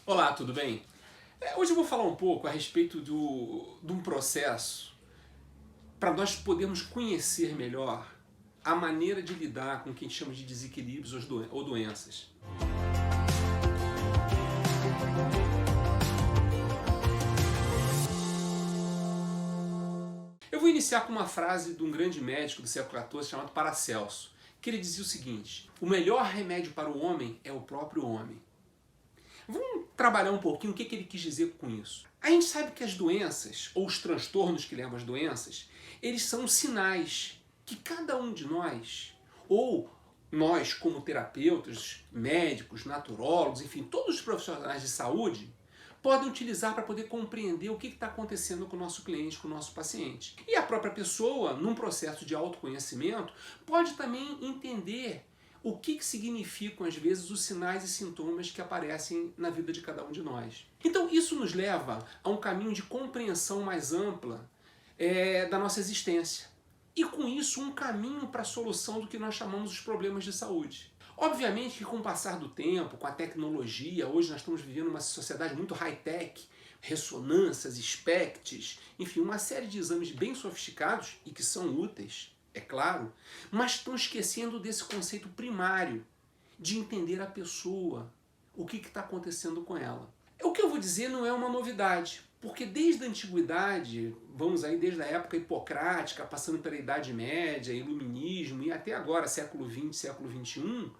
Olá, tudo bem? Hoje eu vou falar um pouco a respeito de um processo para nós podermos conhecer melhor a maneira de lidar com o que a gente chama de desequilíbrios ou doenças. Eu vou iniciar com uma frase de um grande médico do século XIV chamado Paracelso, que ele dizia o seguinte: o melhor remédio para o homem é o próprio homem. Vamos trabalhar um pouquinho o que ele quis dizer com isso. A gente sabe que as doenças, ou os transtornos que levam às doenças, eles são sinais que cada um de nós, ou nós como terapeutas, médicos, naturólogos, enfim, todos os profissionais de saúde, podem utilizar para poder compreender o que está acontecendo com o nosso cliente, com o nosso paciente. E a própria pessoa, num processo de autoconhecimento, pode também entender o que significam, às vezes, os sinais e sintomas que aparecem na vida de cada um de nós. Então, isso nos leva a um caminho de compreensão mais ampla da nossa existência. E, com isso, um caminho para a solução do que nós chamamos os problemas de saúde. Obviamente que com o passar do tempo, com a tecnologia, hoje nós estamos vivendo uma sociedade muito high-tech, ressonâncias, SPECTs, enfim, uma série de exames bem sofisticados e que são úteis, é claro, mas estão esquecendo desse conceito primário de entender a pessoa, o que está acontecendo com ela. O que eu vou dizer não é uma novidade, porque desde a antiguidade, vamos aí desde a época hipocrática, passando pela Idade Média, Iluminismo e até agora, século XX, século XXI,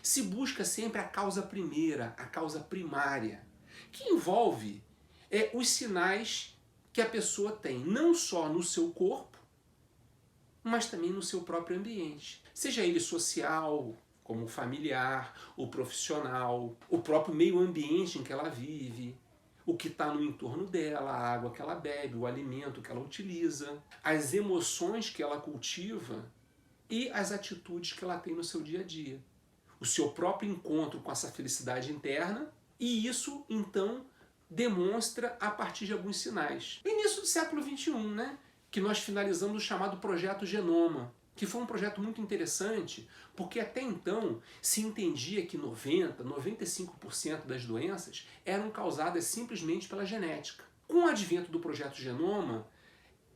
se busca sempre a causa primeira, a causa primária, que envolve os sinais que a pessoa tem, não só no seu corpo, mas também no seu próprio ambiente. Seja ele social, como o familiar, o profissional, o próprio meio ambiente em que ela vive, o que está no entorno dela, a água que ela bebe, o alimento que ela utiliza, as emoções que ela cultiva e as atitudes que ela tem no seu dia a dia. O seu próprio encontro com essa felicidade interna, e isso, então, demonstra a partir de alguns sinais. Início do século XXI, né? Que nós finalizamos o chamado Projeto Genoma, que foi um projeto muito interessante, porque até então se entendia que 95% das doenças eram causadas simplesmente pela genética. Com o advento do Projeto Genoma,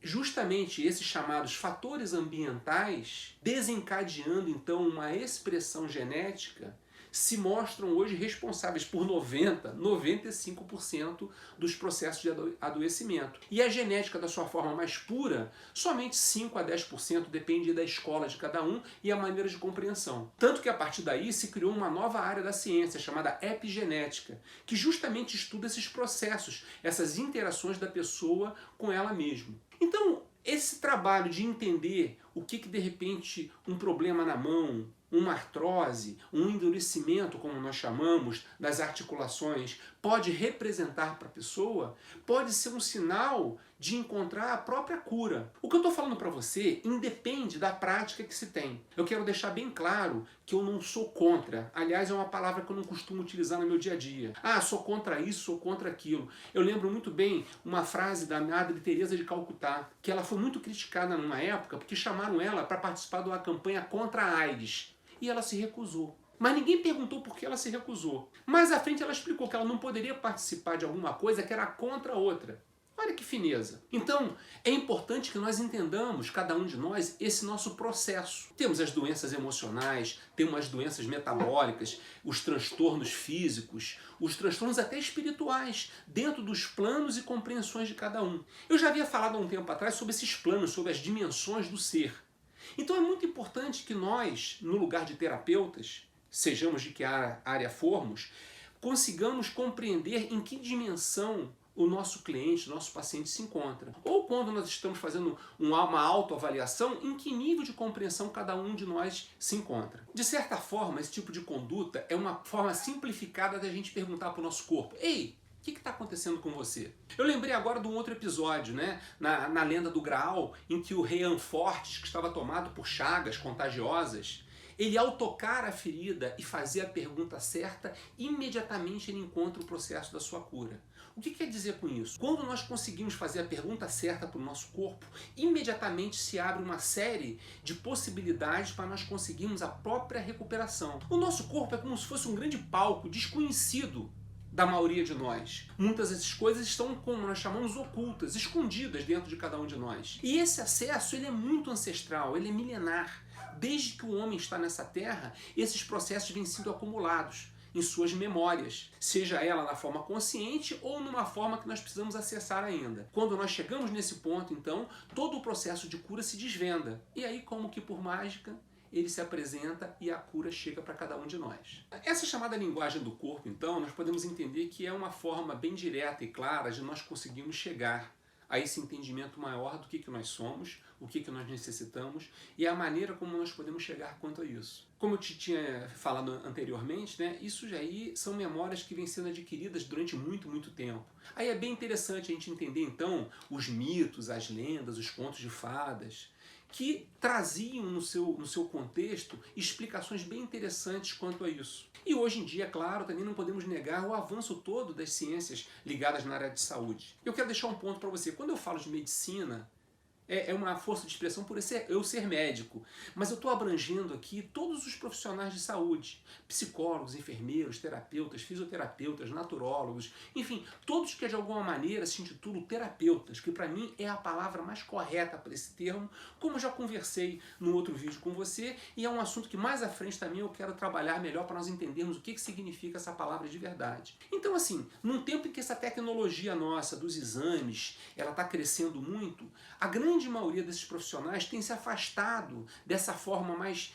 justamente esses chamados fatores ambientais, desencadeando então uma expressão genética, se mostram hoje responsáveis por 95% dos processos de adoecimento. E a genética, da sua forma mais pura, somente 5 a 10% depende da escola de cada um e a maneira de compreensão. Tanto que a partir daí se criou uma nova área da ciência, chamada epigenética, que justamente estuda esses processos, essas interações da pessoa com ela mesma. Então, esse trabalho de entender o que de repente um problema na mão, uma artrose, um endurecimento, como nós chamamos, das articulações, pode representar para a pessoa, pode ser um sinal de encontrar a própria cura. O que eu estou falando para você independe da prática que se tem. Eu quero deixar bem claro que eu não sou contra. Aliás, é uma palavra que eu não costumo utilizar no meu dia a dia. Ah, sou contra isso, sou contra aquilo. Eu lembro muito bem uma frase da Madre Teresa de Calcutá, que ela foi muito criticada numa época porque chamaram ela para participar de uma campanha contra a AIDS. E ela se recusou. Mas ninguém perguntou por que ela se recusou. Mais à frente ela explicou que ela não poderia participar de alguma coisa que era contra a outra. Olha que fineza. Então, é importante que nós entendamos, cada um de nós, esse nosso processo. Temos as doenças emocionais, temos as doenças metabólicas, os transtornos físicos, os transtornos até espirituais, dentro dos planos e compreensões de cada um. Eu já havia falado há um tempo atrás sobre esses planos, sobre as dimensões do ser. Então é muito importante que nós, no lugar de terapeutas, sejamos de que área formos, consigamos compreender em que dimensão o nosso cliente, o nosso paciente se encontra. Ou quando nós estamos fazendo uma autoavaliação, em que nível de compreensão cada um de nós se encontra. De certa forma, esse tipo de conduta é uma forma simplificada da gente perguntar para o nosso corpo: ei, o que está acontecendo com você? Eu lembrei agora de um outro episódio, né? Na lenda do Graal, em que o rei Anfortes, que estava tomado por chagas contagiosas, ele, ao tocar a ferida e fazer a pergunta certa, imediatamente ele encontra o processo da sua cura. O que quer dizer com isso? Quando nós conseguimos fazer a pergunta certa para o nosso corpo, imediatamente se abre uma série de possibilidades para nós conseguirmos a própria recuperação. O nosso corpo é como se fosse um grande palco desconhecido da maioria de nós. Muitas dessas coisas estão, como nós chamamos, ocultas, escondidas dentro de cada um de nós. E esse acesso, ele é muito ancestral, ele é milenar. Desde que o homem está nessa terra, esses processos vêm sendo acumulados em suas memórias, seja ela na forma consciente ou numa forma que nós precisamos acessar ainda. Quando nós chegamos nesse ponto, então, todo o processo de cura se desvenda. E aí, como que por mágica, ele se apresenta e a cura chega para cada um de nós. Essa chamada linguagem do corpo, então, nós podemos entender que é uma forma bem direta e clara de nós conseguirmos chegar a esse entendimento maior do que nós somos, o que nós necessitamos e a maneira como nós podemos chegar quanto a isso. Como eu te tinha falado anteriormente, né, isso já aí são memórias que vêm sendo adquiridas durante muito tempo. Aí é bem interessante a gente entender, então, os mitos, as lendas, os contos de fadas, que traziam no seu contexto explicações bem interessantes quanto a isso. E hoje em dia, claro, também não podemos negar o avanço todo das ciências ligadas na área de saúde. Eu quero deixar um ponto para você. Quando eu falo de medicina, é uma força de expressão por eu ser médico, mas eu estou abrangendo aqui todos os profissionais de saúde, psicólogos, enfermeiros, terapeutas, fisioterapeutas, naturólogos, enfim, todos que de alguma maneira se intitulam terapeutas, que para mim é a palavra mais correta para esse termo, como eu já conversei no outro vídeo com você, e é um assunto que mais à frente também eu quero trabalhar melhor para nós entendermos o que significa essa palavra de verdade. Então assim, num tempo em que essa tecnologia nossa dos exames, ela está crescendo muito, a grande maioria desses profissionais tem se afastado dessa forma mais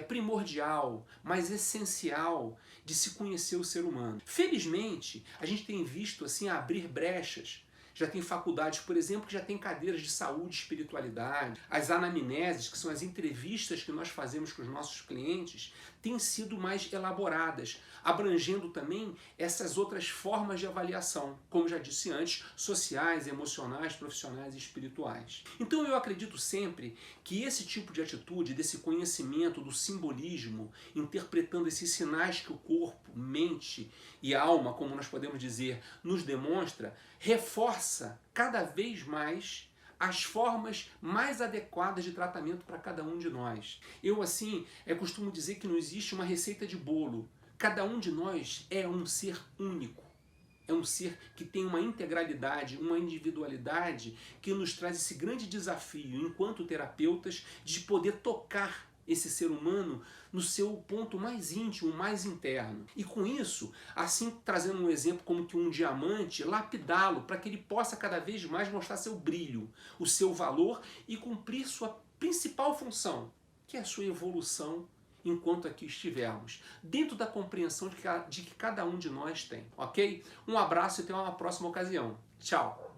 primordial, mais essencial de se conhecer o ser humano. Felizmente, a gente tem visto assim abrir brechas. Já tem faculdades, por exemplo, que já tem cadeiras de saúde e espiritualidade. As anamneses, que são as entrevistas que nós fazemos com os nossos clientes, têm sido mais elaboradas, abrangendo também essas outras formas de avaliação, como já disse antes, sociais, emocionais, profissionais e espirituais. Então eu acredito sempre que esse tipo de atitude, desse conhecimento do simbolismo, interpretando esses sinais que o corpo, mente e alma, como nós podemos dizer, nos demonstra, reforça cada vez mais as formas mais adequadas de tratamento para cada um de nós. Eu, assim, costumo dizer que não existe uma receita de bolo. Cada um de nós é um ser único. É um ser que tem uma integralidade, uma individualidade que nos traz esse grande desafio, enquanto terapeutas, de poder tocar esse ser humano no seu ponto mais íntimo, mais interno. E com isso, assim trazendo um exemplo como que um diamante, lapidá-lo para que ele possa cada vez mais mostrar seu brilho, o seu valor e cumprir sua principal função, que é a sua evolução enquanto aqui estivermos, dentro da compreensão de que cada um de nós tem, ok? Um abraço e até uma próxima ocasião. Tchau!